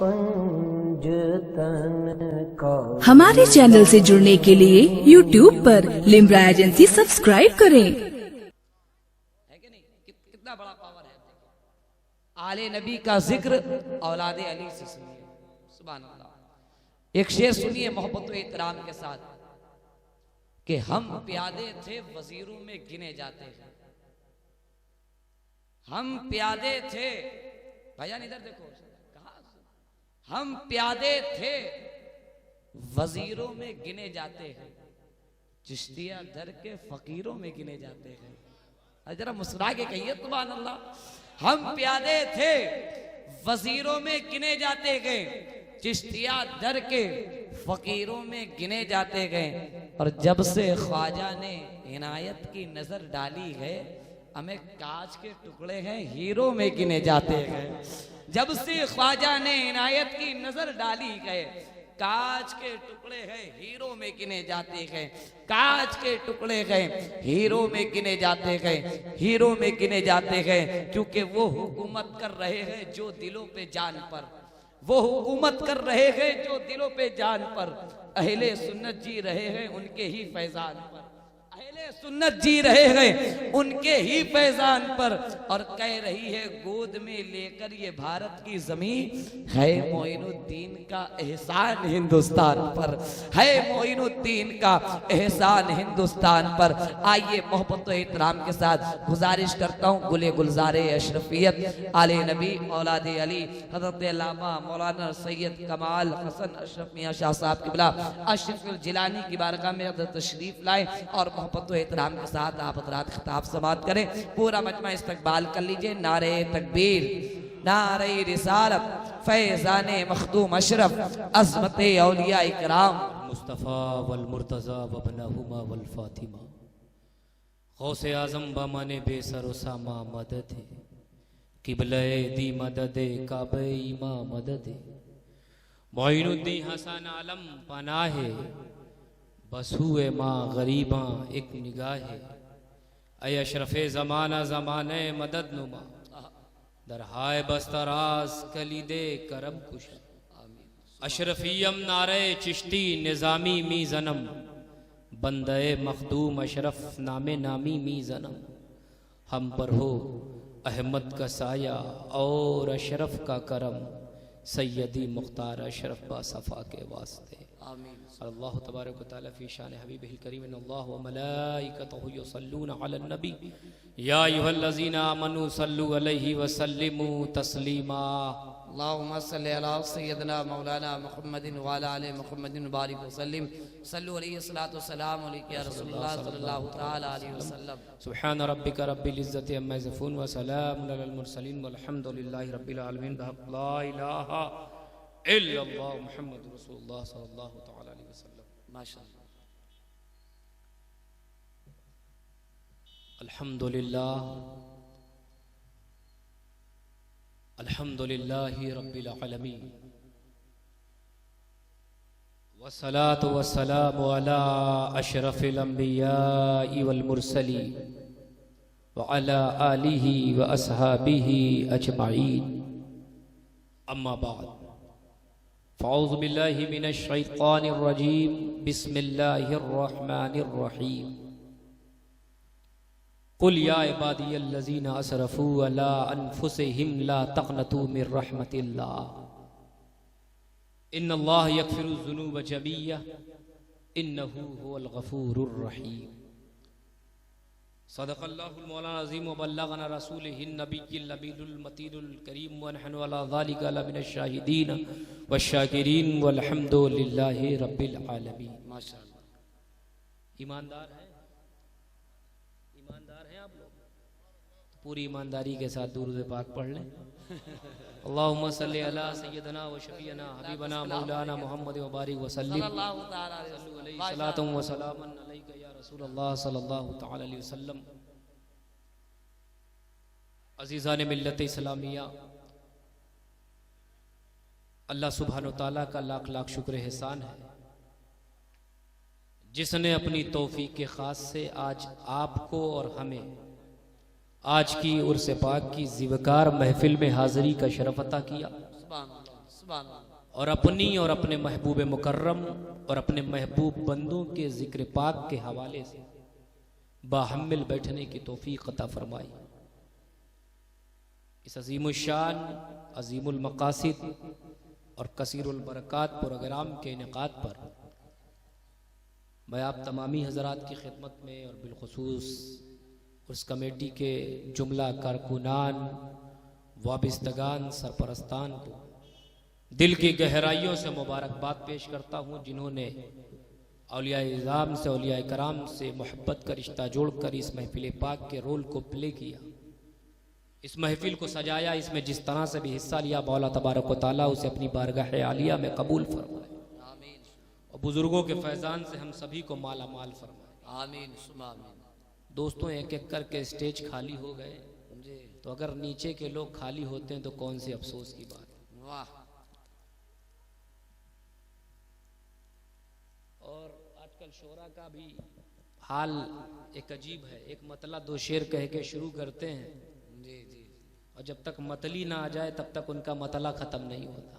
पंजतन का। हमारे चैनल से जुड़ने के लिए YouTube पर लिम्रा एजेंसी सब्सक्राइब करें। है कि नहीं? कितना बड़ा पावर है। आले नबी का जिक्र औलादे अली से सुनिए। सुभान अल्लाह। एक शेर सुनिए मोहब्बत व एहतराम के साथ कि हम प्यादे थे वजीरों में गिने जाते हैं। हम प्यादे थे, भाईजान इधर देखो, कहा हम प्यादे थे वजीरों में गिने जाते हैं, चिश्तिया दर के फकीरों में गिने जाते हैं। जरा मुस्कुरा के कहिए सुभान अल्लाह। हम प्यादे थे वजीरों में गिने जाते गए, चिश्तिया दर के फकीरों में गिने जाते गए। और जब से ख्वाजा ने इनायत की नजर डाली है, हमें कांच के टुकड़े हैं हीरो में गिने जाते हैं। जब से ख्वाजा ने इनायत की नजर डाली है, कांच के टुकड़े हैं हीरो में गिने जाते हैं। कांच के टुकड़े हैं हीरो में गिने जाते हैं, हीरो में गिने जाते हैं। क्योंकि वो हुकूमत कर रहे हैं जो दिलों पे जान पर, वो हुकूमत कर रहे हैं जो दिलों पे जान पर। अहले सुन्नत जी रहे हैं उनके ही फैजान पर, अहले सुन्नत जी रहे हैं उनके ही फैजान पर। और कह रही है गोद में लेकर ये भारत की जमीन, है मोइनुद्दीन का एहसान हिंदुस्तान पर, है मोइनुद्दीन का एहसान हिंदुस्तान पर। आइए मोहब्बत व एहतराम के साथ गुजारिश करता हूँ गुले गुलजारे अशरफियत आले नबी औलादे अली हज़रत अल्लामा मौलाना सैयद कमाल हसन अशरफ मियाँ शाह साहब क़िबला अशरफुल जिलानी की बारगाह में तशरीफ लाए और मोहब्बत व एहतराम के साथ आप हज़रात खिताब समाअत करें। पूरा मजमा इस्तकबाल कर लीजिए। नारे तकबीर, नारे रिसालत, फैज़ाने मखदूम अशरफ, अज़मत औलिया इकराम, मुस्तफ़ा वल मुर्तज़ा व बनाहुमा वल फातिमा, गौसे आज़म बामाने बेसर सामा मदद है, किबले दी मदद काबे इमा मदद, मोइनुद्दीन हसन आलम पनाहे, बस हुए माँ गरीबा एक निगाह है। अय अशरफे ज़माना ज़माने मदद नुमा, दरहाय बस्तराज कलीदे करम कुश। अशरफियम नारे चिश्ती निज़ामी मी जन्म, बंदे मखदूम अशरफ नामे नामी मी जन्म। हम पर हो अहमद का साया और अशरफ का करम, सैयदी मुख्तार अशरफ बासफ़ा के वास्ते। आमीन। अल्लाह तबारक व तआला फी शान हबीबिहिल करीम इन्नल्लाह व मलाइकतहु युसल्लूना अलन नबी या अय्युहल्लज़ीना आमनू सल्लु अलैहि व सल्लिमू तस्लीमा। अल्लाहुम्मा सल्लि अला सय्यदना मौलाना मुहम्मदिन व अला आलि मुहम्मदिन बारिक वसल्लिम। सल्लु अलैहि सलातु वस्सलाम अलैका या रसूलल्लाह सल्लल्लाहु तआला अलैहि वसल्लम। सुब्हान रब्बिका रब्बिल इज्जति अम्मा यसिफून व सलामुन अलल मुरसलीन वल्हम्दुलिल्लाहि रब्बिल आलमीन। ला इलाहा इल्लल्लाह मुहम्मदुर रसूलुल्लाह सल्लल्लाहु तआला अलैहि वसल्लम। माशाअल्लाह। अल्हम्दुलिल्लाह अल्हम्दुलिल्लाहि रब्बिल आलमीन, वस्सलातु वस्सलामु अला अशरफिल अंबियाइ वल मुरसलीन व अला आलिहि व अस्हाबिहि अजमाइन। अम्मा बाद, फ़अऊज़ु बिल्लाहि मिनश शैतानिर रजीम, बिस्मिल्लाहिर रहमानिर रहीम। कुल या इबादियल्लज़ीना असरफ़ू अला अनफुसिहिम ला तक़नतू मिर रहमतिल्लाह, इन्नल्लाह यग़फ़िरुज़्ज़ुनूब जमीआ इन्नहू हुवल गफ़ूरुर रहीम। सदक़ल्लाहुल मौलाना अज़ीम व बल्लगना रसूलुहुन नबिय्युल अमीनुल मतीनुल करीम व नहनु अला ज़ालिका लमिनश शाहिदीन वश्शाकिरीन वल्हम्दुलिल्लाहि रब्बिल आलमीन। माशाअल्लाह। ईमानदार हैं, ईमानदार हैं आप लोग? पूरी ईमानदारी के साथ दुरूद पाक पढ़ लें। अल्लाहुम्मा सल्लि अला सय्यदना व शफीअना हबीबना मौलाना मुहम्मद व बारिक व सल्लिम सल्लल्लाहु तआला अलैहि सलातुम व सलामन अलैका या रसूलल्लाह सल्लल्लाहु तआला अलैहि वसल्लम। अज़ीज़ान मिल्लत इस्लामिया, अल्लाह सुब्हानो तआला का लाख लाख शुक्र एहसान है जिसने अपनी तौफीक के खास से आज आपको और हमें आज की उर्स पाक की ज़िवकार महफिल में हाज़िरी का शरफ अता किया। सुभान अल्लाह। और अपनी और अपने महबूब मुकर्रम और अपने महबूब बंदों के जिक्र पाक के हवाले से बाहमिल बैठने की तौफीक अता फरमाई। इस अजीमुल शान, अजीमुल मकासिद और कसीरुल बरकात प्रोग्राम के इनेकाद पर मैं आप तमामी हजरात की खिदमत में और बिलखुसूस उस कमेटी के जुमला कारकुनान, वाबिस्तगान, सरपरस्तान को दिल की गहराइयों से मुबारकबाद पेश करता हूँ, जिन्होंने औलिया इज़ाम से, औलिया कराम से मोहब्बत का रिश्ता जोड़कर इस महफिल पाक के रोल को प्ले किया, इस महफिल को सजाया, इसमें जिस तरह से भी हिस्सा लिया, मौला तबारक व तआला उसे अपनी बारगाह आलिया में कबूल फरमाए और बुजुर्गों के फैजान से हम सभी को माला माल फरमाए। आमीन सुमा आमीन। दोस्तों, एक एक करके स्टेज खाली हो गए, तो अगर नीचे के लोग खाली होते हैं तो कौन सी अफसोस की बात है। वाह। और आजकल शोरा का भी हाल एक अजीब है, एक मतला दो शेर कह के शुरू करते हैं जी जी, और जब तक मतली ना आ जाए तब तक उनका मतला खत्म नहीं होता।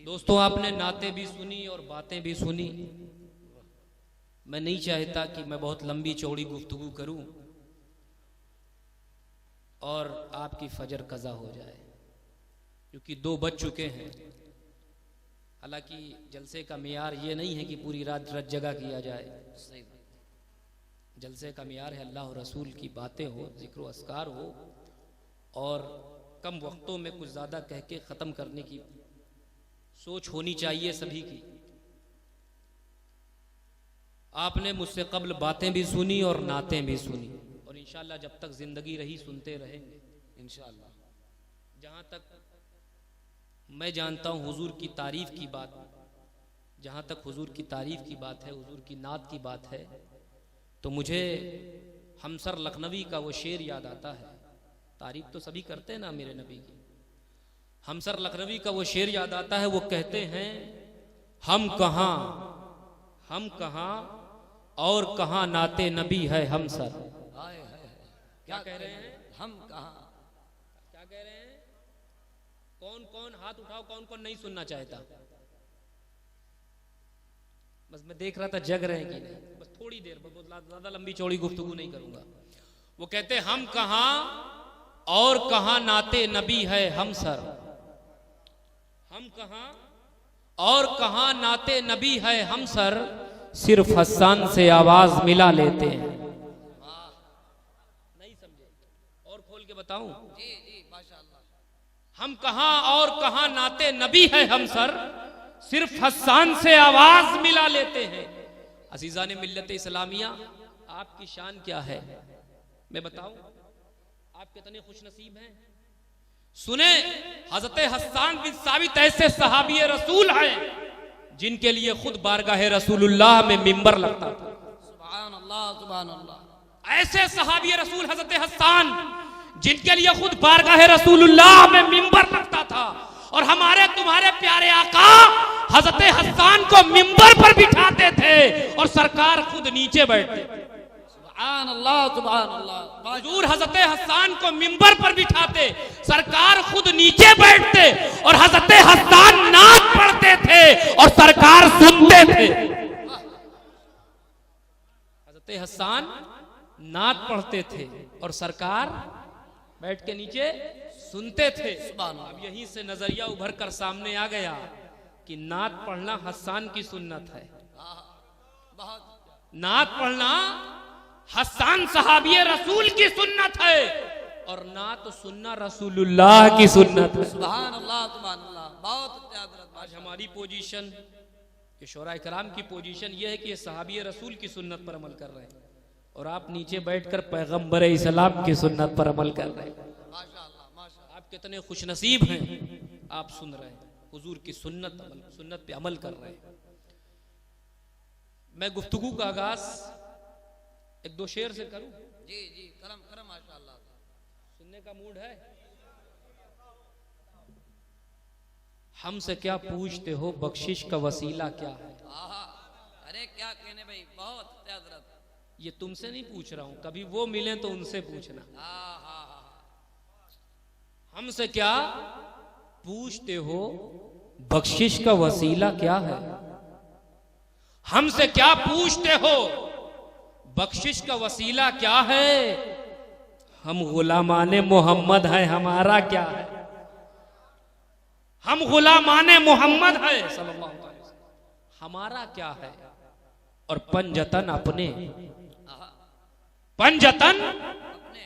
दोस्तों, आपने नाते भी सुनी और बातें भी सुनी। मैं नहीं चाहता कि मैं बहुत लंबी चौड़ी गुफ्तगू करूं और आपकी फजर कज़ा हो जाए, क्योंकि 2 बज चुके हैं। हालांकि जलसे का मियार ये नहीं है कि पूरी रात रत जगह किया जाए, सही बात। जलसे का मियार है अल्लाह और रसूल की बातें हो, जिक्र अस्कार हो और कम वक्तों में कुछ ज़्यादा कह के ख़त्म करने की सोच होनी चाहिए सभी की। आपने मुझसे कब्ल बातें भी सुनी और नातें भी सुनी, और इंशाअल्लाह जब तक जिंदगी रही सुनते रहेंगे इंशाअल्लाह। जहाँ तक मैं जानता हूँ हुजूर की तारीफ की बात, जहाँ तक हुजूर की तारीफ की बात है, हुजूर की नात की बात है, तो मुझे हमसर लखनवी का वो शेर याद आता है। तारीफ तो सभी करते हैं ना मेरे नबी की। हमसर लखनवी का वो शेर याद आता है, वो कहते हैं हम कहाँ और कहाँ नाते नबी है हमसर। हाय हाय, क्या कह रहे हैं? हम कहाँ, क्या कह रहे हैं? कौन कौन हाथ उठाओ, कौन कौन नहीं सुनना चाहता? बस मैं देख रहा था जग रहे हैं कि नहीं। बस थोड़ी देर, बहुत ज्यादा लंबी चौड़ी गुफ्तगू नहीं करूंगा। वो कहते हैं हम कहाँ और कहाँ नाते नबी है हमसर। हम कहाँ और कहाँ नाते नबी है हमसर, सिर्फ हसन से आवाज मिला लेते हैं। नहीं समझे? और खोल के बताऊं? जी जी माशाअल्लाह। हम कहाँ और कहाँ नाते नबी है हमसर, सिर्फ हसन से आवाज मिला लेते हैं। अजीजा ने मिल्लत इस्लामिया, आपकी शान क्या है मैं बताऊं? आप कितने खुशनसीब हैं। सुने, हजरत हस्सान बिन साबित ऐसे सहाबी रसूल हैं जिनके लिए खुद बारगाह रसूलुल्लाह में मिंबर लगता था। सुभान अल्लाह सुभान अल्लाह। ऐसे सहाबी रसूल हजरत हस्सान जिनके लिए खुद बारगाह रसूलुल्लाह में मिंबर लगता था, और हमारे तुम्हारे प्यारे आका हजरत हस्सान को मिंबर पर बिठाते थे और सरकार खुद नीचे बैठते थे। सुभान अल्लाह सुभान अल्लाह। हुजूर हजरत हस्सान को मिंबर पर बिठाते, सरकार खुद नीचे बैठते और हजरत हस्सान नात पढ़ते थे और सरकार सुनते थे। हजरत हस्सान नात पढ़ते थे और सरकार बैठ के नीचे सुनते थे। अब यहीं से नजरिया उभर कर सामने आ गया कि नात पढ़ना हस्सान की सुन्नत है। नात पढ़ना हस्सान सहाबी रसूल की सुन्नत है और नात सुनना रसूलुल्लाह की सुन्नत है। सुभान अल्लाह सुभान अल्लाह। बहुत आज हमारी पोजीशन, ये शोरा कराम की पोजीशन ये है कि ये सहाबी रसूल की सुन्नत पर अमल कर रहे हैं और आप नीचे बैठकर पैगंबर इस्लाम की सुन्नत पर अमल कर रहे हैं। आप कितने खुशनसीब हैं, आप सुन रहे हैं, हुजूर की सुन्नत पे अमल कर रहे हैं। मैं गुफ्तगू का आगाज 1-2 शेर से करूं? जी जी, करम करम माशाअल्लाह। सुनने का मूड है? हमसे क्या पूछते हो, बख्शिश का वसीला क्या है? अरे क्या कहने भाई, बहुत हजरत। ये तुमसे नहीं पूछ रहा हूं, कभी वो मिले तो उनसे पूछना। हमसे क्या पूछते हो बख्शिश का वसीला क्या है? हमसे क्या पूछते हो बख्शिश का वसीला क्या है? हम गुलामाने मोहम्मद हैं, हमारा क्या है? हम गुलामाने मोहम्मद है सल्लल्लाहु अलैहि वसल्लम, हमारा क्या है? और पंजतन अपने, पंजतन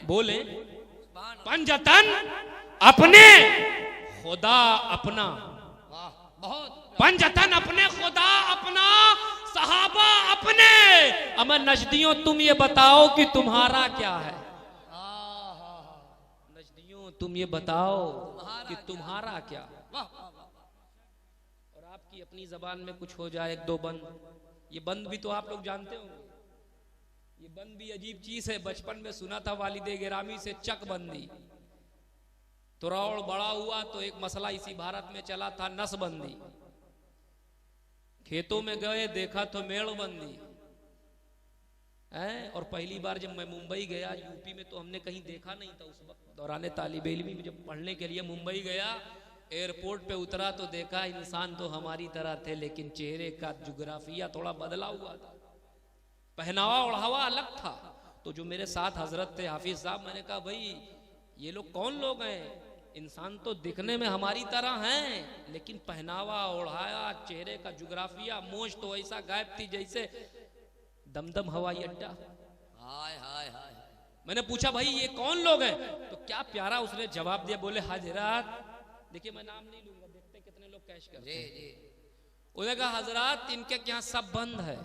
बोले, पंजतन अपने खुदा अपना, पंजतन अपने खुदा अपना, सहाबा अपने। अमर नजदियों तुम ये बताओ कि तुम्हारा क्या है? नजदियों तुम ये बताओ कि तुम्हारा क्या? और आपकी अपनी जबान में कुछ हो जाए, एक दो बंद, ये बंद भी तो आप लोग जानते होंगे। ये बंद भी अजीब चीज है। बचपन में सुना था वालिदे गिरामी से, चक बंदी। तुरौड़ बड़ा हुआ तो एक मसला इसी भारत में चला था, नसबंदी। खेतों में गए, देखा तो मेड़बंदी है। और पहली बार जब मैं मुंबई गया, यूपी में तो हमने कहीं देखा नहीं था उस वक्त, दौरान तालिब इल्मी में जब पढ़ने के लिए मुंबई गया, एयरपोर्ट पे उतरा तो देखा इंसान तो हमारी तरह थे, लेकिन चेहरे का जुग्राफिया थोड़ा बदला हुआ था, पहनावा ओढ़ावा अलग था। तो जो मेरे साथ हजरत थे हाफिज साहब, मैंने कहा भाई ये लोग कौन लोग हैं? इंसान तो दिखने में हमारी तरह हैं, लेकिन पहनावा ओढ़ाया, चेहरे का जुग्राफिया, मोछ तो ऐसा गायब थी जैसे दमदम हवाई अड्डा। हाय हाय हाय। मैंने पूछा भाई ये कौन लोग हैं? तो क्या प्यारा उसने जवाब दिया, बोले हजरात, देखिए मैं नाम नहीं लूंगा, देखते कितने लोग कैश करते हैं। उसने कहा हजरात इनके यहाँ सब बंद है।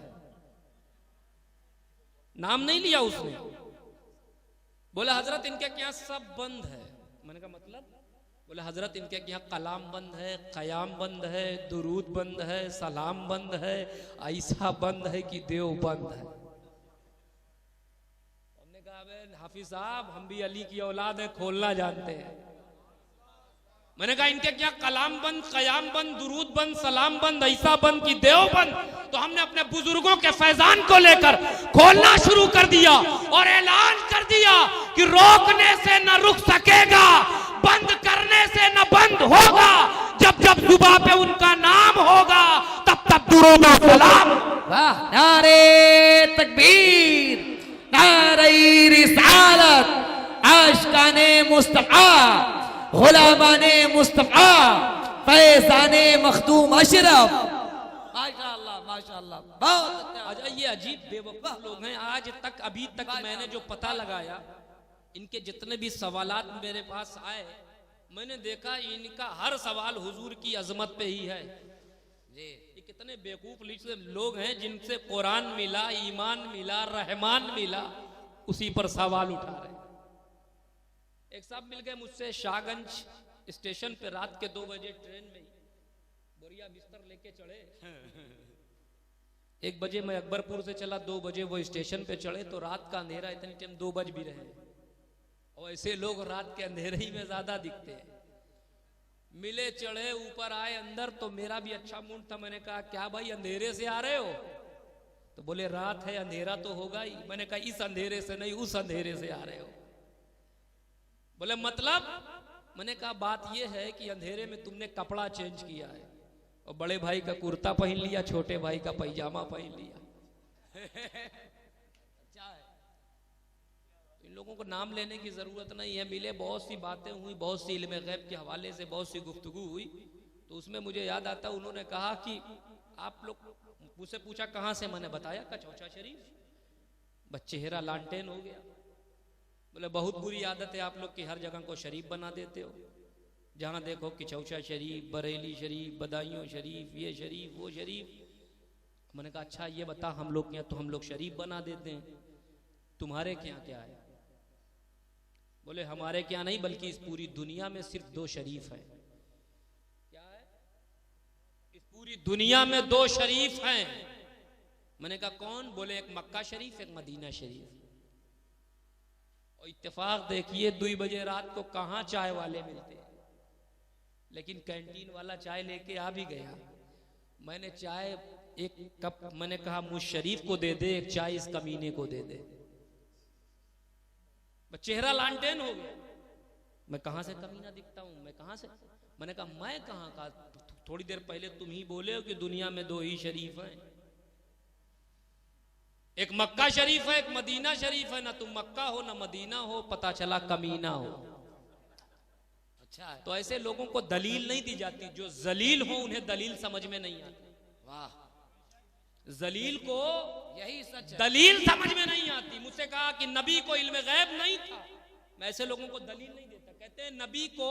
नाम नहीं लिया उसने, बोले हजरत इनके यहाँ सब बंद है। मैंने कहा मतलब? बोले हजरत इनके यहाँ कलाम बंद है, कयाम बंद है, दुरूद बंद है, सलाम बंद है, ऐसा बंद है कि देव बंद है। हमने कहा हाफिज साहब हम भी अली की औलाद है, खोलना जानते हैं। मैंने कहा इनके क्या कलाम बंद, कयाम बंद, दुरूद बंद, सलाम बंद, ऐसा बंद कि देव बंद। तो हमने अपने बुजुर्गों के फैजान को लेकर खोलना शुरू कर दिया और ऐलान कर दिया कि रोकने से न रुक सकेगा, बंद करने से न बंद होगा। जब जब जुबां पे उनका नाम होगा तब तब दुरूद और सलाम। वाह, नारे तकबीर, नारे रिसालत, आशिकाने मुस्तफा, गुलामाने मुस्तफा, फैज़ाने मखदूम अशरफ। माशाअल्लाह माशाअल्लाह, बहुत अच्छा। ये अजीब बेवकूफ लोग हैं। आज तक, अभी तक मैंने जो पता लगाया, इनके जितने भी सवालात मेरे पास आए, मैंने देखा इनका हर सवाल हुजूर की अजमत पे ही है। ये कितने बेवकूफ लोग हैं जिनसे कुरान मिला, ईमान मिला, रहमान मिला, उसी पर सवाल उठा रहे। एक साहब मिल गए मुझसे शाहगंज स्टेशन पे, रात के 2 बजे ट्रेन में, बोरिया बिस्तर लेके चढ़े। 1 बजे मैं अकबरपुर से चला, 2 बजे वो स्टेशन पे चढ़े, तो रात का अंधेरा, इतनी टाइम 2 बज भी रहे। और ऐसे लोग रात के अंधेरे ही में ज्यादा दिखते हैं। मिले, चढ़े, ऊपर आए अंदर, तो मेरा भी अच्छा मूड था। मैंने कहा क्या भाई अंधेरे से आ रहे हो? तो बोले रात है, अंधेरा तो होगा ही। मैंने कहा इस अंधेरे से नहीं, उस अंधेरे से आ रहे हो। बोले मतलब? मैंने कहा बात यह है कि अंधेरे में तुमने कपड़ा चेंज किया है, और बड़े भाई का कुर्ता पहन लिया, छोटे भाई का पैजामा पहन लिया। अच्छा है। इन लोगों को नाम लेने की जरूरत नहीं है। मिले, बहुत सी बातें हुई, बहुत सी इल्म गैब के हवाले से बहुत सी गुफ्तगू हुई। तो उसमें मुझे याद आता, उन्होंने कहा कि आप लोग, मुझसे पूछा कहाँ से, मैंने बताया कचौचा शरीफ। बस चेहरा लालटेन हो गया। बोले बहुत बुरी आदत है आप लोग की, हर जगह को शरीफ बना देते हो। जहां देखो किचौचा शरीफ, बरेली शरीफ, बदायूं शरीफ, ये शरीफ, वो शरीफ। मैंने कहा अच्छा ये बता, हम लोग क्या, तो हम लोग शरीफ बना देते हैं, तुम्हारे क्या क्या है? बोले हमारे क्या नहीं, बल्कि इस पूरी दुनिया में सिर्फ 2 शरीफ हैं। क्या है? इस पूरी दुनिया में 2 शरीफ हैं। मैंने कहा कौन? बोले एक मक्का शरीफ, एक मदीना शरीफ। और इत्तेफाक देखिए 2 बजे रात को कहां चाय वाले मिलते हैं, लेकिन कैंटीन वाला चाय लेके आ भी गया। मैंने चाय 1 कप, मैंने कहा मुझ शरीफ को दे दे, 1 चाय इस कमीने को दे दे। चेहरा लालटेन हो गया। मैं कहां से कमीना दिखता हूं, मैं कहां से? मैंने कहा मैं कहां का? थोड़ी देर पहले तुम ही बोले हो कि दुनिया में दो ही शरीफ हैं, एक मक्का शरीफ है, एक मदीना शरीफ है। ना तुम मक्का हो ना मदीना हो, पता चला कमीना हो। अच्छा है। तो ऐसे लोगों को दलील नहीं दी जाती, जो जलील हो उन्हें दलील समझ में नहीं आती। वाह, जलील को यही सच है। दलील समझ में नहीं आती। मुझसे कहा कि नबी को इल्म गैब नहीं था, मैं ऐसे लोगों को दलील नहीं देता। कहते हैं नबी को,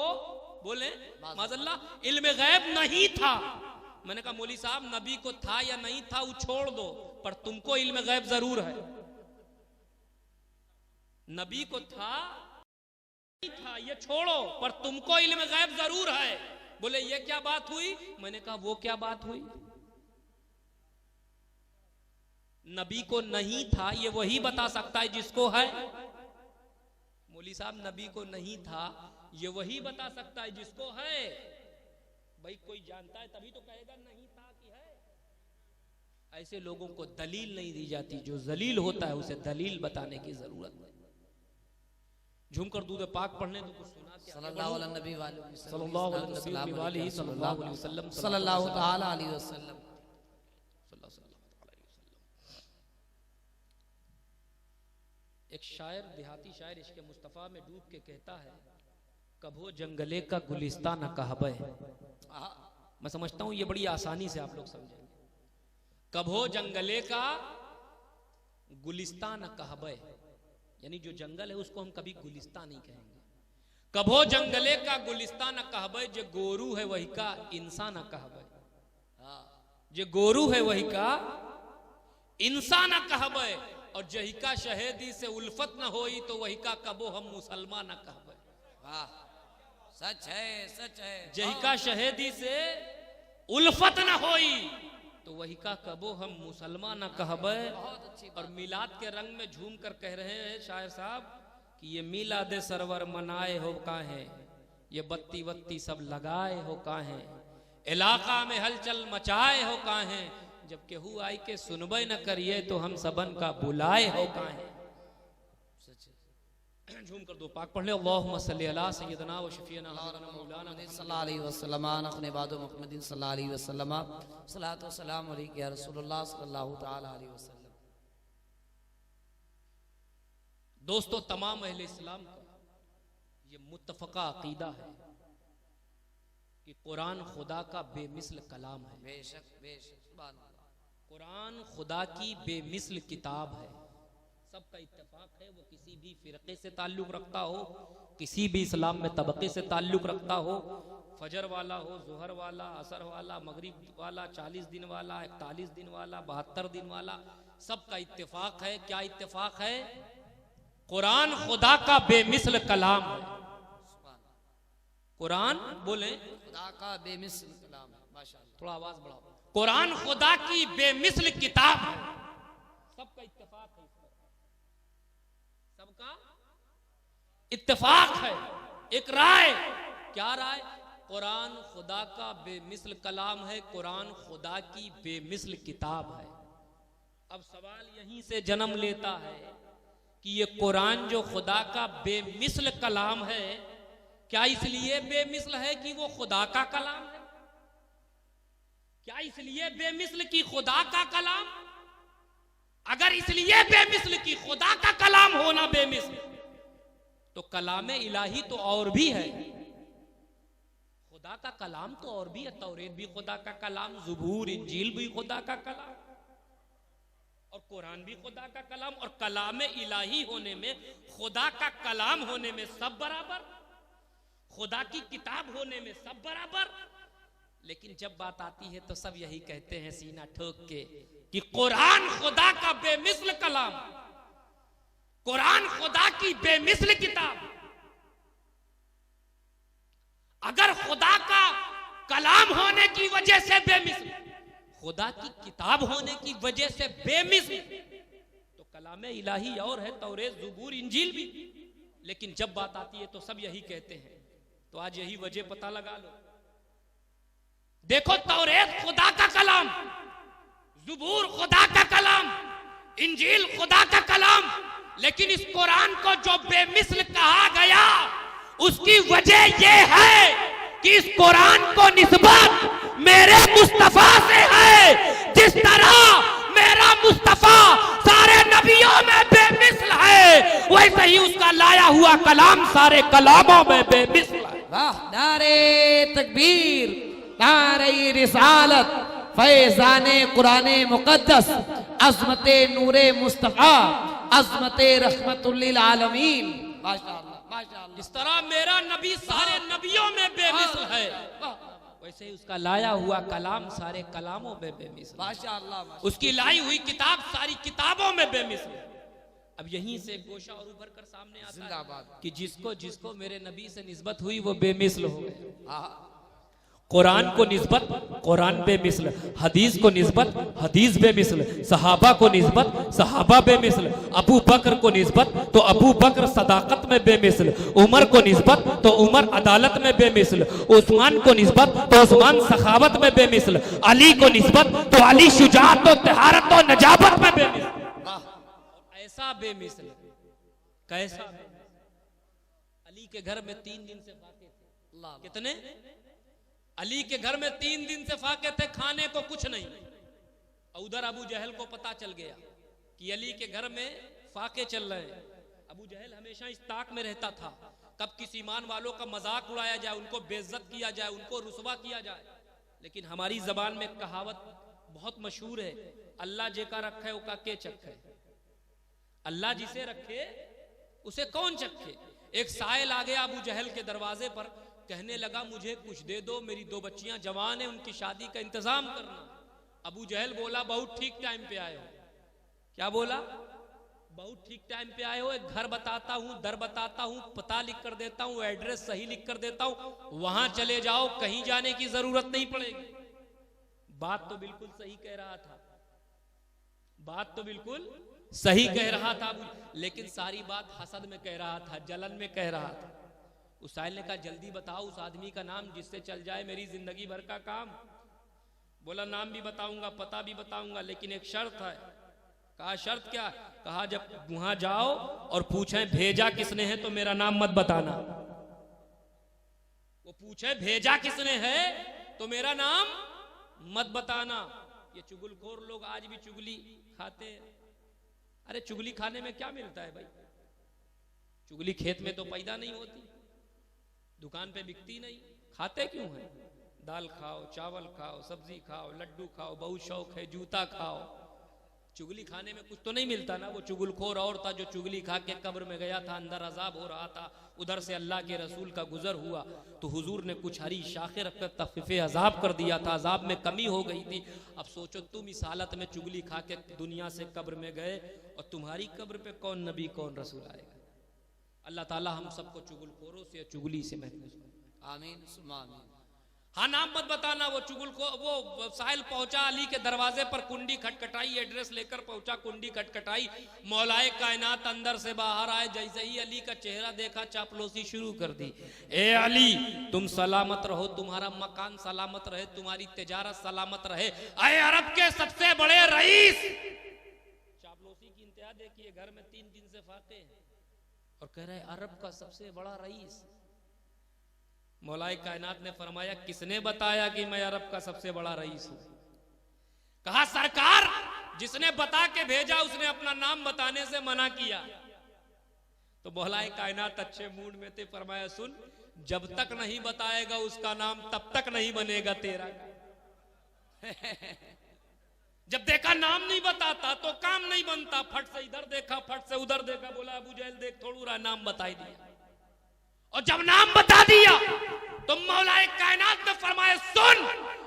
बोले माज़अल्लाह, इल्म गैब नहीं था। मैंने कहा मौली साहब नबी को था या नहीं था वो छोड़ दो, पर तुमको इल्म गैब जरूर है। नबी को था नहीं था ये छोड़ो, पर तुमको इल्म गैब जरूर है। बोले ये क्या बात हुई? मैंने कहा वो क्या बात हुई? नबी को नहीं था ये वही बता सकता है जिसको है। मौली साहब नबी को नहीं था ये वही बता सकता है जिसको है। भाई कोई जानता है तभी तो कहेगा नहीं था कि है। ऐसे लोगों को दलील नहीं दी जाती, जो जलील होता है उसे दलील बताने की जरूरत नहीं। झूमकर दूध पाक पढ़ने तो कुछ सुना के सल्लल्लाहु अलैहि वसल्लम सल्लल्लाहु तआला अलैहि वसल्लम। एक शायर, देहाती शायर इश्क़ मुस्तफ़ा में डूब के कहता है, कभो जंगले का गुलिस्तान न कहबे। मैं समझता हूं ये बड़ी आसानी से आप लोग समझेंगे। कभो जंगले का गुलिस्तान न कहबे, यानी जो जंगल है उसको हम कभी गुलिस्तान नहीं कहेंगे। कभो जंगले का गुलिस्तान न कहबे, जो गोरू है वही का इंसान न कहबे। जो गोरू है वही का इंसान न कहबे, और जही का शहेदी से उल्फत न होई तो वही का कबो हम मुसलमान न कहबे। वाह, सच है, सच है। जही का शहेदी से उल्फत न होई तो वही का कबो हम मुसलमान न कहबे। बहुत अच्छी और मिलाद के रंग में झूम कर कह रहे हैं शायर साहब कि ये मिलाद सरवर मनाए हो काहे, ये बत्ती वत्ती सब लगाए हो काहे, इलाका में हलचल मचाए हो काहे, जब केहू आई के सुनबे न करिए तो हम सबन का बुलाए हो काहे। झूम कर दो पाक पढ़ ले। अल्लाहुम्मा सल्ली अला सय्यदना व शफीना मौलाना सल्लल्लाहु अलैहि वसल्लम नखने बाद मुहम्मदिन सल्लल्लाहु अलैहि वसल्लम सलातो सलाम अलैका या रसूलुल्लाह सल्लल्लाहु तआला अलैहि वसल्लम। दोस्तों, तमाम अहले इस्लाम का ये मुत्तफका अकीदा है कि कुरान खुदा का बेमिसल कलाम है। बेशक बेशक, सुभान अल्लाह। कुरान खुदा की बेमिसल किताब है। सबका इत्तेफाक है, वो किसी भी फिरके से ताल्लुक रखता हो, किसी भी इस्लाम में तबके से ताल्लुक रखता हो, फजर वाला हो, जुहर वाला, असर वाला, मगरिब वाला, 40 दिन वाला, 41 दिन वाला, 72 दिन वाला, सबका इत्तेफाक है। क्या इत्तेफाक है? कुरान खुदा का बेमिसल कलाम है। कुरान बोले खुदा का बेमिसल कलाम है। माशाअल्लाह, थोड़ा आवाज बढ़ाओ। कुरान खुदा की बेमिसल किताब है। सबका इत्तेफाक है, सबका इत्तेफाक है। एक राय, क्या राय? कुरान खुदा का बेमिसल कलाम है, कुरान खुदा की बेमिसल किताब है। अब सवाल यहीं से जन्म लेता है कि ये कुरान जो खुदा का बेमिसल कलाम है, क्या इसलिए बेमिसल है कि वो खुदा का कलाम है? क्या इसलिए बेमिसल की खुदा का कलाम? अगर इसलिए बेमिसल की खुदा का कलाम होना बेमिसल, तो कलाम इलाही तो और भी है। खुदा का कलाम तो और भी है। तौरेत भी खुदा का कलाम, ज़बूर इंजील भी खुदा का कलाम, और कुरान भी खुदा का कलाम। और कलाम इलाही होने में, खुदा का कलाम होने में सब बराबर, खुदा की किताब होने में सब बराबर। लेकिन जब बात आती है तो सब यही कहते हैं सीना ठोक के कि कुरान खुदा का बेमिसल कलाम, कुरान खुदा की बेमिसल किताब। अगर खुदा का कलाम होने की वजह से बेमिसल, खुदा की किताब होने की वजह से बेमिसल, तो कलाम इलाही और है, तौरेत, ज़बूर, इंजील भी। लेकिन जब बात आती है तो सब यही कहते हैं। तो आज यही वजह पता लगा लो। देखो, तौरेत खुदा का कलाम, ज़बूर खुदा का कलाम, इंजील खुदा का कलाम, लेकिन इस कुरान को जो बेमिसल कहा गया उसकी वजह यह है कि इस कुरान को निस्बत मेरे मुस्तफा से है। जिस तरह मेरा मुस्तफा सारे नबियों में बेमिसल है, वैसे ही उसका लाया हुआ कलाम सारे कलामों में बेमिसल है। वाह, नारे तकबीर, नारे रिसालत, फैजाने कुराने मुकद्दस, अज़मते नूरे मुस्तफा, अज़मते रहमतुल्लिल आलमीन। माशाअल्लाह, माशाअल्लाह। जिस तरह मेरा नबी सारे नबियों में बेमिसल है, वैसे ही उसका लाया हुआ कलाम सारे कलामों में बेमिसल। माशाअल्लाह, उसकी लाई हुई किताब सारी किताबों में बेमिसल। अब यहीं से गोशा और उभर कर सामने आता है जिंदाबाद कि जिसको जिसको मेरे नबी से निस्बत हुई वो बेमिसल हो गए। हाँ, कुरान को निस्बत कुरान बेमिसल, हदीस को निस्बत हदीस बेमिसल, सहाबा को निस्बत सहाबा बेमिसल, अबू बकर को निस्बत तो अबू बकर सदाकत में बेमिसल, उमर को निस्बत तो उमर अदालत में बेमिसल, उस्मान को निस्बत तो उस्मान सखावत में बेमिसल, अली को निस्बत तो अली शुजाअत और तहारत और नजाबत में बेमिसल। ऐसा बेमिसल कैसा? अली के घर में 3 दिन से फाके थे। कितने? अली के घर में 3 दिन से फाके थे, खाने को कुछ नहीं। उधर अबू जहल को पता चल गया कि अली के घर में फाके चल रहे हैं। अबू जहल हमेशा इस ताक में रहता था कब किसी ईमान वालों का मजाक उड़ाया जाए, उनको बेइज्जत किया जाए, उनको रुसवा किया जाए। लेकिन हमारी जबान में कहावत बहुत मशहूर है, अल्लाह जेका रखे उका के चखे। अल्लाह जिसे रखे उसे कौन चखे। एक साइल आ गया अबू जहल के दरवाजे पर, कहने लगा मुझे कुछ दे दो, मेरी 2 बच्चियां जवान हैं, उनकी शादी का इंतजाम करना। अबू जहल बोला बहुत ठीक टाइम पे आए हो। क्या बोला? बहुत ठीक टाइम पे आए हो। एक घर बताता हूं, दर बताता हूं, पता लिख कर देता हूं, एड्रेस सही लिख कर देता हूं, वहां चले जाओ, कहीं जाने की जरूरत नहीं पड़ेगी। बात तो बिल्कुल सही कह रहा था, बात तो बिल्कुल सही कह रहा था, लेकिन सारी बात हसद में कह रहा था, जलन में कह रहा था। उस साहिल ने कहा जल्दी बताओ उस आदमी का नाम जिससे चल जाए मेरी जिंदगी भर का काम। बोला नाम भी बताऊंगा, पता भी बताऊंगा, लेकिन एक शर्त है। कहा शर्त क्या? कहा जब वहां जाओ और पूछें भेजा किसने है तो मेरा नाम मत बताना। वो पूछे भेजा किसने है तो मेरा नाम मत बताना। ये चुगलखोर लोग आज भी चुगली खाते हैं। अरे चुगली खाने में क्या मिलता है भाई? चुगली खेत में तो पैदा नहीं होती, दुकान पे बिकती नहीं, खाते क्यों है? दाल खाओ, चावल खाओ, सब्जी खाओ, लड्डू खाओ, बहुत शौक है, जूता खाओ। चुगली खाने में कुछ तो नहीं मिलता ना। वो चुगलखोर और था जो चुगली खा के कब्र में गया था, अंदर अजाब हो रहा था, उधर से अल्लाह के रसूल का गुजर हुआ तो हुजूर ने कुछ हरी शाखें रखकर तखफीफे अजाब कर दिया था, अजाब में कमी हो गई थी। अब सोचो तुम इस हालत में चुगली खा के दुनिया से कब्र में गए और तुम्हारी कब्र पे कौन नबी कौन रसूल आएगा? अल्लाह ताला हम सबको चुगलखोरों से चुगली से महफूज करे। आमीन सुम्मा आमीन। हाँ नाम मत बताना। वो चुगलखोर वो साहिल पहुंचा अली के दरवाजे पर, कुंडी खटखटाई, एड्रेस लेकर पहुंचा, कुंडी खटखटाई, मौलाए कायनात अंदर से बाहर आए। जैसे ही अली का चेहरा देखा चापलूसी शुरू कर दी। ए अली तुम सलामत रहो, तुम्हारा मकान सलामत रहे, तुम्हारी तिजारत सलामत रहे, अरे अरब के सबसे बड़े रईस। चापलूसी की इंतहा देखिए, घर में 3 दिन से फाके हैं और कह रहे अरब का सबसे बड़ा रईस। मौलाए कायनात ने फरमाया किसने बताया कि मैं अरब का सबसे बड़ा रईस हूं? कहा सरकार जिसने बता के भेजा उसने अपना नाम बताने से मना किया। तो मौलाए कायनात अच्छे मूड में थे, फरमाया सुन, जब तक नहीं बताएगा उसका नाम तब तक नहीं बनेगा तेरा। जब देखा नाम नहीं बताता तो काम नहीं बनता। फट से इधर देखा, फट से उधर देखा, बोला अबू जहल देख थोड़ू रहा, नाम बताई दिया। और जब नाम बता दिया तो मौलाए कायनात ने फरमाया सुन,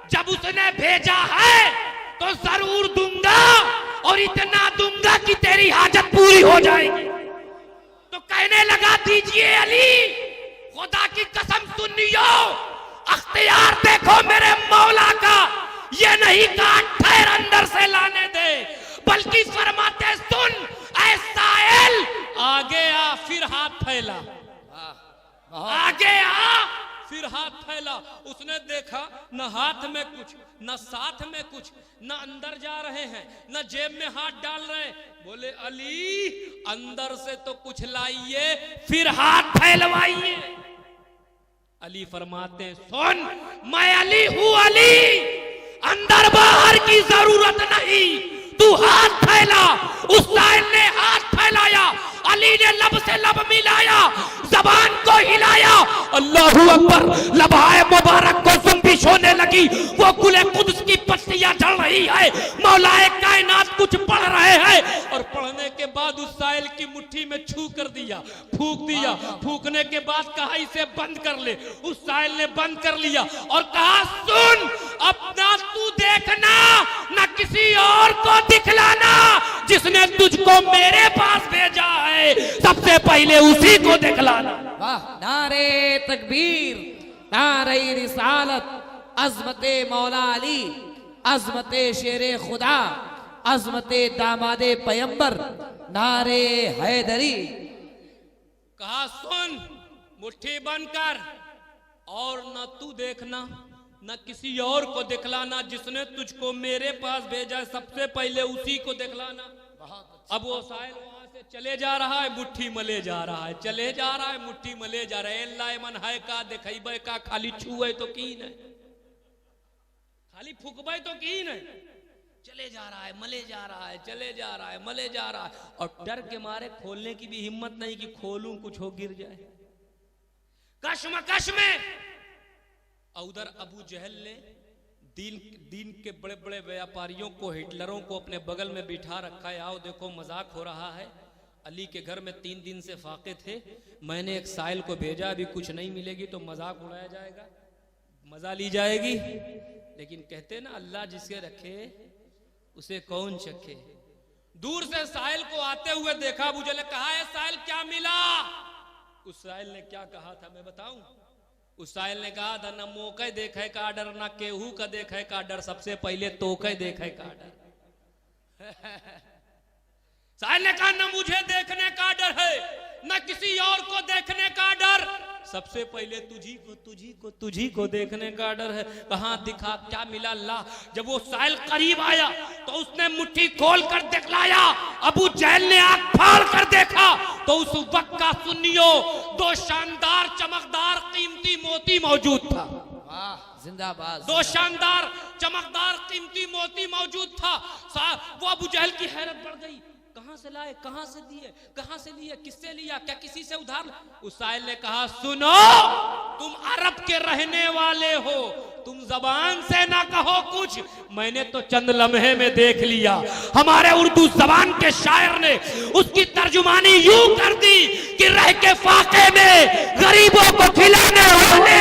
जब उसने भेजा है तो जरूर दूंगा और इतना दूंगा कि तेरी हाजत पूरी हो जाएगी। तो कहने लगा दीजिए अली, खुदा की कसम सुनियो, अख्तियार देखो मेरे मौला का, ये नहीं कहा ठहर अंदर से लाने दे, बल्कि फरमाते सुन ऐ साइल आगे आ फिर हाथ फैला, आगे आ फिर हाथ फैला। उसने देखा न हाथ में कुछ, न साथ में कुछ, न अंदर जा रहे हैं, न जेब में हाथ डाल रहे। बोले अली अंदर से तो कुछ लाइए फिर हाथ फैलवाइए। अली फरमाते हैं, सुन, मैं अली हूं, अली, अंदर बाहर की जरूरत नहीं, तू हाथ फैला। उस साहिल ने हाथ फैलाया, अली ने लब से लब मिलाया, जबान को हिलाया, अल्लाहू अकबर, लबाए मुबारक को जुम्बिश होने लगी। वो गुले कुद्स की पत्तियां झड़ रही है, मौलाए कायनात कुछ पढ़ रहे हैं, और पढ़ने के बाद उस साहिल की मुट्ठी में छू कर दिया, फूंक दिया। फूंकने के बाद कहा इसे बंद कर ले। उस साहिल ने बंद कर लिया और कहा, सुन, अपना तू देखना, ना किसी और को दिखलाना। जिसने तुझको मेरे पास भेजा है, सबसे पहले उसी को दिखलाना। वाह, नारे तकबीर, नारे रिसालत, अजमते मौला अली, अजमते शेरे खुदा, अजमते दामादे पैगंबर, नारे हैदरी। कहा, सुन, मुट्ठी बंद कर, और न तू देखना, न किसी और को दिखलाना। जिसने तुझको मेरे पास भेजा है, सबसे पहले उसी को दिखलाना। अब वो साहिल वहां से चले जा रहा है, मुट्ठी मले जा रहा है, चले जा रहा है, मुट्ठी मले जा रहा है। अल्लाह मन है का दिखेबे का, खाली छुए तो कीन है, खाली फुकबे तो कीन है। चले जा रहा है, मले जा रहा है, चले जा रहा है, मले जा रहा है, और डर के मारे खोलने की भी हिम्मत नहीं कि खोलूं, कुछ हो गिर जाए। कश्मकश में उधर अबू जहल ने दीन के बड़े बड़े व्यापारियों को, हिटलरों को अपने बगल में बिठा रखा है। आओ देखो मजाक हो रहा है। अली के घर में 3 दिन से फाके थे, मैंने एक साहिल को भेजा, अभी कुछ नहीं मिलेगी तो मजाक उड़ाया जाएगा, मजा ली जाएगी। लेकिन कहते ना, अल्लाह जिसे रखे उसे कौन चखे। दूर से साहिल को आते हुए देखा, अबू जहल ने कहा, है साहिल क्या मिला? उस साहिल ने क्या कहा था मैं बताऊं? उस साहिल ने कहा था, न मौके देखे का डर, न केहू का देखे का डर, सबसे पहले तोके देखे का डर। साहिल ने कहा, न मुझे देखने का डर है, न किसी और को देखने का डर, सबसे पहले तुझी को देखने का डर है। कहां दिखा, क्या मिला? अल्लाह। जब वो साहिल करीब आया तो उसने मुट्ठी खोल कर दिखलाया। अबू जहल ने आंख फाड़ कर देखा तो उस वक्त का सुन्नियो 2 शानदार चमकदार कीमती मोती मौजूद था। वाह, जिंदाबाद। 2 शानदार चमकदार कीमती मोती मौजूद था। वो अबू जहल की हैरत बढ़ गई, कहां से लाए, कहां से दिए, कहां से लिए, किससे लिया, क्या किसी से उधार? उस साहिल ने कहा, सुनो, तुम अरब के रहने वाले हो, तुम जबान से ना कहो कुछ, मैंने तो चंद लम्हे में देख लिया। हमारे उर्दू जबान के शायर ने उसकी तर्जुमानी यूं कर दी कि रह के फाके में गरीबों को खिलाने वाले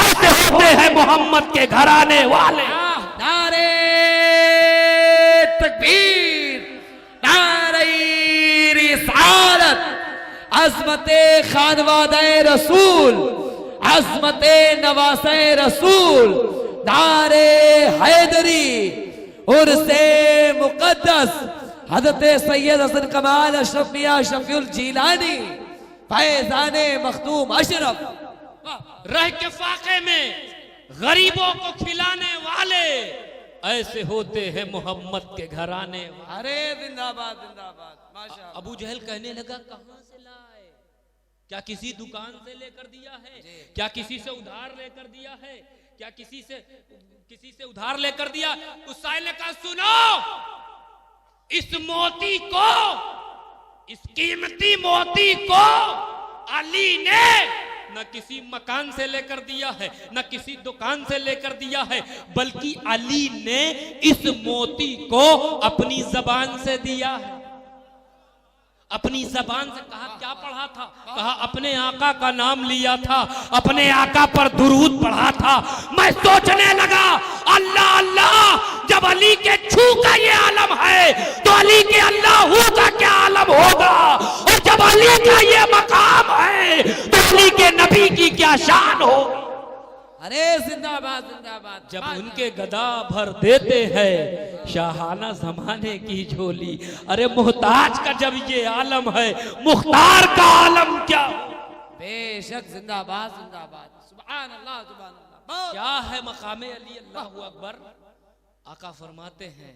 ऐसे होते हैं मोहम्मद के घराने वाले। नारे तकबीर, नारे रिसालत, अज़मते खानवादे रसूल, अज़मते नवासे रसूल, नारे हैदरी, उर्से मुक़द्दस, हज़रत सैयद हसन कमाल अशरफ मियां शफीउल जीलानी, फैज़ाने मखदूम अशरफ। रह के फाके में गरीबों को खिलाने वाले ऐसे होते हैं मोहम्मद के घराने। अरे जिंदाबाद, जिंदाबाद, माशाअल्लाह। अबू जहल कहने लगा, कहां से लाए? क्या किसी दुकान से लेकर दिया है? क्या किसी से उधार लेकर दिया है? क्या किसी से उधार लेकर दिया? उस साहिल ने कहा, सुनो, इस मोती को, इस कीमती मोती को अली ने न किसी मकान से लेकर दिया है, न किसी दुकान से लेकर दिया है, बल्कि अली ने इस मोती को अपनी जबान से दिया है। अपनी जबान से कहा, क्या पढ़ा था? कहा, अपने आका का नाम लिया था, अपने आका पर दुरूद पढ़ा था। मैं सोचने लगा, अल्लाह अल्लाह, जब अली के छू का ये आलम है तो अली के अल्लाह का क्या आलम होगा, और जब अली का ये मकाम है तो अली के नबी की क्या शान हो। अरे जिंदाबाद, जिंदाबाद। जब उनके गदा भर देते हैं शाहाना जमाने की झोली, अरे मोहताज का जब ये आलम है, मुख्तार का आलम क्या? बेशक, जिंदाबाद, जिंदाबाद, सुभान अल्लाह, सुभान अल्लाह। क्या है मकामे अली, अल्लाहु अकबर। आका फरमाते हैं,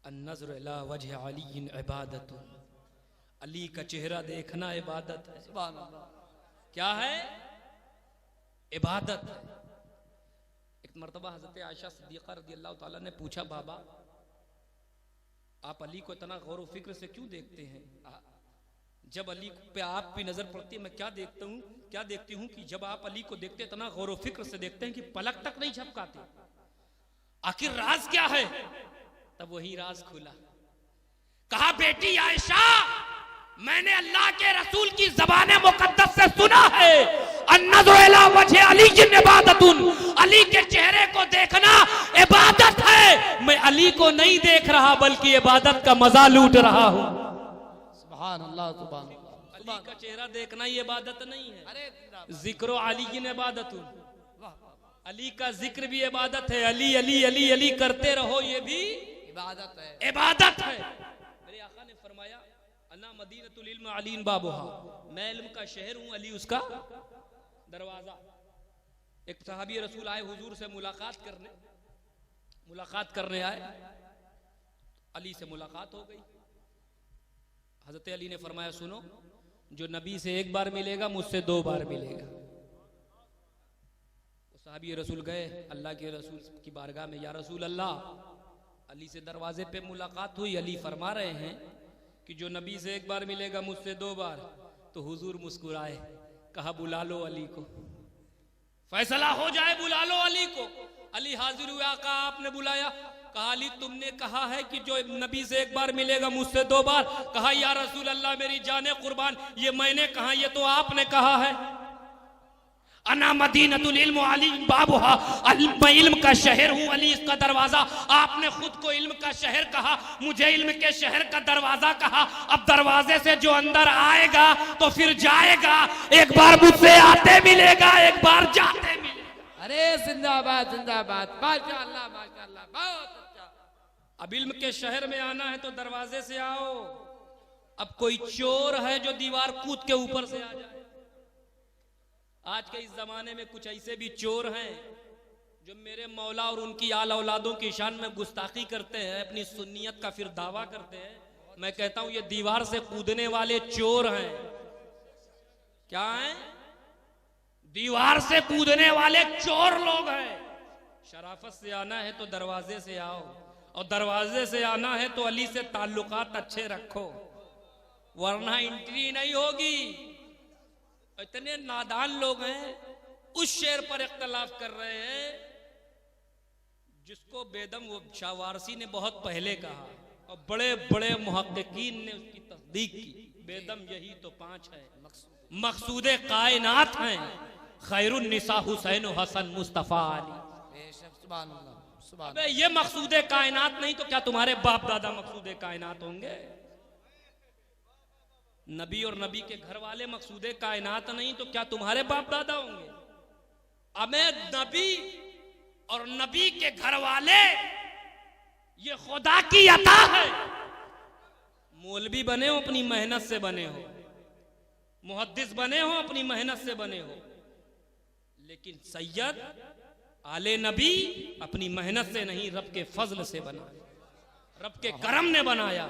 अन्नज़्र इला वजह अली इबादत, अली का चेहरा देखना इबादत है। सुभान अल्लाह। क्या है? इबादत है। एक मर्तबा हजरत आयशा सिद्दीक़ा रज़ियल्लाहु ताला ने पूछा, बाबा आप अली को इतना गौर व फिक्र से क्यों देखते हैं? जब अली पे आप की नजर पड़ती है, मैं क्या देखती हूँ कि जब आप अली को देखते इतना गौर व फिक्र से देखते हैं कि पलक तक नहीं झपकाते, आखिर राज क्या है? तब वही राज खुला। कहा, बेटी आयशा, मैंने अल्लाह के रसूल की ज़बान मुकद्दस से सुना है, अन्नज़्रु इला वजह अली इबादतुन, अली के चेहरे को देखना इबादत है। मैं अली को नहीं देख रहा बल्कि इबादत का मजा लूट रहा हूं। सुभान अल्लाह, सुभान अल्लाह। अली का चेहरा देखना ही इबादत नहीं है। अरे जिक्रो अली की इबादतुन, अली का जिक्र भी इबादत है। अली अली अली अली करते रहो, ये भी इबादत है, इबादत है। मेरे आका ने फरमाया, अन्ना मदीनतुल इल्म अलीन बाबुहा, मैं इल्म का शहर हूं, अली उसका दरवाजा। एक सहाबी रसूल आए हुजूर से मुलाकात करने आए, अली से मुलाकात हो गई। हजरत अली ने फरमाया, सुनो, जो नबी से एक बार मिलेगा मुझसे 2 बार मिलेगा। सहाबी रसूल गए अल्लाह के रसूल की बारगाह में, या रसूल अल्लाह, अली से दरवाजे पे मुलाकात हुई, अली फरमा रहे हैं कि जो नबी से एक बार मिलेगा मुझसे 2 बार। तो हुजूर मुस्कुराए, कहा, बुला लो अली को, फैसला हो जाए, बुला लो अली को। अली हाजिर हुआ, कहा, आपने बुलाया? कहा, अली तुमने कहा है कि जो नबी से एक बार मिलेगा मुझसे 2 बार। कहा, या रसूल अल्लाह, मेरी जाने कुर्बान, ये मैंने कहा, ये तो आपने कहा है। अना मदीनतुल इल्म अली बाबुहा, मैं इल्म का शहर हूँ, अली इसका दरवाजा। आपने खुद को इल्म का शहर कहा, मुझे इल्म के शहर का दरवाजा कहा। अब दरवाजे से जो अंदर आएगा तो फिर जाएगा, एक बार मुझसे आते मिलेगा, एक बार जाते मिलेगा। अरे जिंदाबाद जिंदाबाद, माशाअल्लाह माशाअल्लाह, बहुत अच्छा। अब इल्म के शहर में आना है तो दरवाजे से आओ। अब कोई चोर है जो दीवार कूद के ऊपर से आ जाए? आज के इस जमाने में कुछ ऐसे भी चोर हैं जो मेरे मौला और उनकी आल औलादों की शान में गुस्ताखी करते हैं, अपनी सुन्नियत का फिर दावा करते हैं। मैं कहता हूं ये दीवार से कूदने वाले चोर हैं। क्या हैं? दीवार से कूदने वाले चोर लोग हैं। शराफत से आना है तो दरवाजे से आओ, और दरवाजे से आना है तो अली से ताल्लुकात अच्छे रखो, वरना एंट्री नहीं होगी। इतने नादान लोग हैं, उस शेर पर इख्तलाफ कर रहे हैं जिसको बेदम वो शाहवारसी ने बहुत पहले कहा और बड़े बड़े मुहक्किकीन ने उसकी तस्दीक की। बेदम यही तो 5 है, मकसूदे कायनात हैं, खैरुन निसा हुसैन हसन मुस्तफा अली। सुभान अल्लाह, सुभान। अबे ये मकसूदे कायनात नहीं तो क्या तुम्हारे बाप दादा मकसूदे कायनात होंगे? नबी और नबी के घर वाले मकसूदे कायनात नहीं तो क्या तुम्हारे बाप दादा होंगे? अबे नबी और नबी के घर वाले ये खुदा की अता है। मौलवी बने हो अपनी मेहनत से बने हो, मुहद्दिस बने हो अपनी मेहनत से बने हो, लेकिन सैयद आले नबी अपनी मेहनत से नहीं, रब के फजल से बना, रब के करम ने बनाया।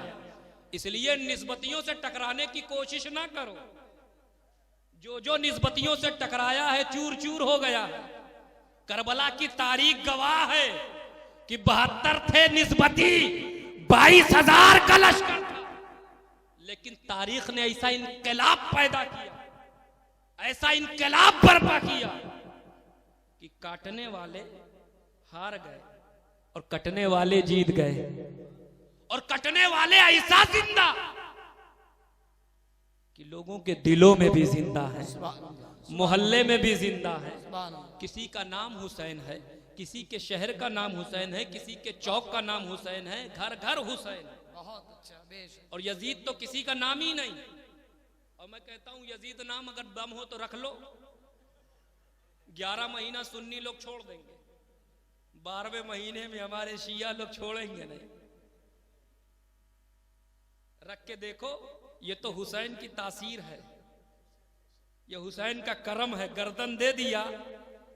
इसलिए निस्बतियों से टकराने की कोशिश ना करो। जो जो निस्बतियों से टकराया है चूर चूर हो गया है। करबला की तारीख गवाह है कि 72 थे निस्बती, 22,000 का लश्कर था, लेकिन तारीख ने ऐसा इनकलाब पैदा किया, ऐसा इनकलाब बर्पा किया कि काटने वाले हार गए और कटने वाले जीत गए, और कटने वाले ऐसा जिंदा कि लोगों के दिलों में भी जिंदा है, मोहल्ले में भी जिंदा है। किसी का नाम हुसैन है, किसी के शहर का नाम हुसैन है, किसी के चौक का नाम हुसैन है, घर घर हुसैन। बहुत अच्छा, बेशक। और यजीद तो किसी का नाम ही नहीं। और मैं कहता हूं यजीद नाम अगर दम हो तो रख लो, 11 महीना सुन्नी लोग छोड़ देंगे, 12वें महीने में हमारे शिया लोग छोड़ेंगे नहीं। रख के देखो, ये तो हुसैन की तासीर है, ये हुसैन का करम है। गर्दन दे दिया,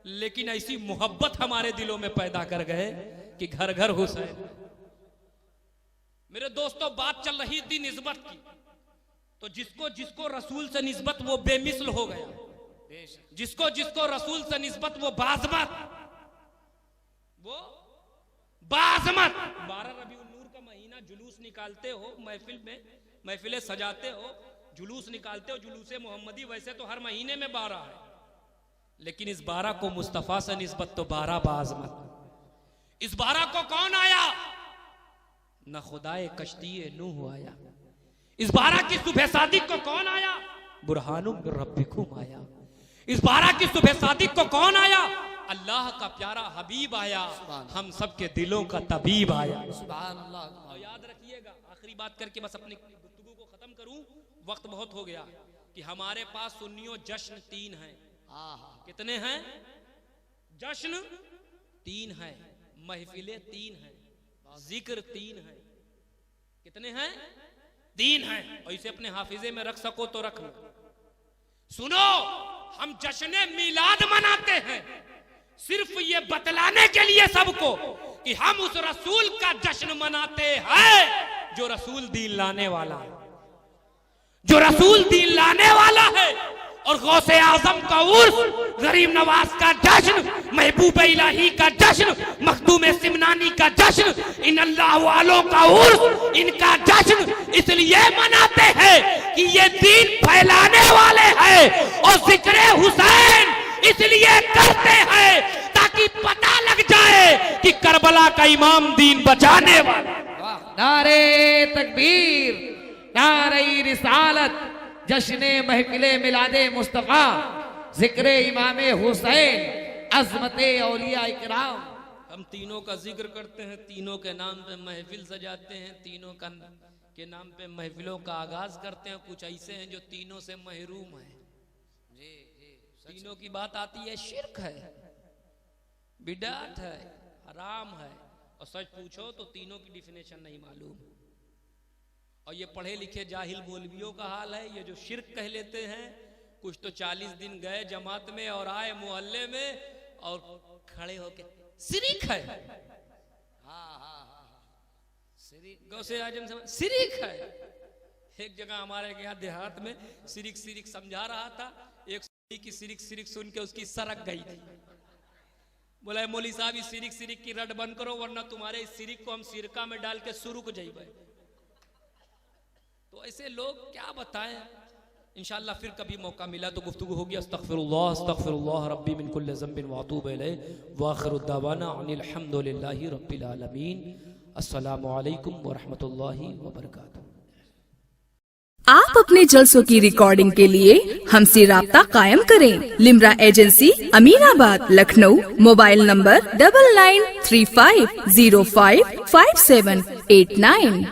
लेकिन ऐसी मोहब्बत हमारे दिलों में पैदा कर गए कि घर घर हुसैन। मेरे दोस्तों, बात चल रही थी निस्बत की, तो जिसको जिसको रसूल से निस्बत वो बेमिसल हो गया। जिसको जिसको रसूल से निस्बत वो बाज़मत, वो बाज़मत। 12 रबीउल नूर का महीना जुलूस निकालते हो महफिल में, महफिलें सजाते हो, जुलूस निकालते हो, जुलूसे मोहम्मदी। वैसे तो हर महीने में 12 है, लेकिन इस 12 को मुस्तफा से निस्बत तो 12 बाज़मत। इस 12 को कौन आया? न खुदाए कश्ती नूह आया। इस 12 की सुबह सादिक को कौन आया? बुरहानुम मिन रब्बिकुम आया। इस 12 की सुबह सादिक को कौन आया? अल्लाह का प्यारा हबीब आया, हम सब के दिलों का तबीब आया। और याद रखिएगा, आखिरी बात करके बस अपनी गुफ्तगू को खत्म करूं, वक्त बहुत हो गया, कि हमारे पास सुन्नियों जश्न 3 हैं। कितने हैं? जश्न 3 हैं, महफिलें 3 हैं, जिक्र 3 हैं। कितने हैं? 3 हैं। और इसे अपने हाफिजे में रख सको तो रख लो। सुनो, हम जश्न मिलाद मनाते हैं सिर्फ ये बतलाने के लिए सबको कि हम उस रसूल का जश्न मनाते हैं जो रसूल दीन लाने वाला है, जो रसूल दीन लाने वाला है। और गौसे आजम का उर्स, गरीब नवाज का जश्न, महबूब इलाही का जश्न, मखदूम सिमनानी का जश्न, इन अल्लाह वालों का उर्स, इनका जश्न इसलिए मनाते हैं कि ये दीन फैलाने वाले हैं। और जिक्र हुसैन इसलिए करते हैं ताकि पता लग जाए कि करबला का इमाम दीन बचाने वाला। नारे तकबीर, नारे रिसालत, जश्ने महफिले मिलादे मुस्तफा, जिक्र इमामे हुसैन, अज़मते औलिया इकराम। हम तीनों का जिक्र करते हैं, तीनों के नाम पे महफिल सजाते हैं, तीनों का के नाम पे महफिलों का आगाज करते हैं। कुछ ऐसे हैं जो तीनों से महरूम हैं। तीनों की बात आती है, शिर्क है, बिदात है, हराम है, और सच पूछो तो तीनों की डिफिनेशन नहीं मालूम। और ये पढ़े लिखे जाहिल मौलवियों का हाल है, ये जो शिर्क कह लेते हैं। कुछ तो 40 दिन गए जमात में और आए मोहल्ले में और खड़े होके शिरीक है, गौसे आजम से शिरीक है। एक जगह हमारे यहाँ देहात में शिरीक शिरीक समझा रहा था, एक की शिरीक शिरीक सुन के उसकी सरक गई थी। बोला मौली साहब, इस शिरीक शिरीक की रट बंद करो वरना तुम्हारे इस शिरीक को हम सिरका में डाल के शुरू को जाइए। तो ऐसे लोग क्या बताएं। इंशाअल्लाह फिर कभी मौका मिला तो गुफ्तगू होगी। अस्तगफिरुल्लाह अस्तगफिरुल्लाह रब्बी मिन कुल्लि ज़ंबिन व अतूबु इलैहि व आखिरु दावाना अनिल हम्दुलिल्लाहि रब्बिल आलमीन। अस्सलामु अलैकुम व रहमतुल्लाहि व बरकातुहू। आप अपने जलसों की रिकॉर्डिंग के लिए हमसे राब्ता कायम करें। Limra agency, Aminabad, Lucknow. Mobile number 9935055789।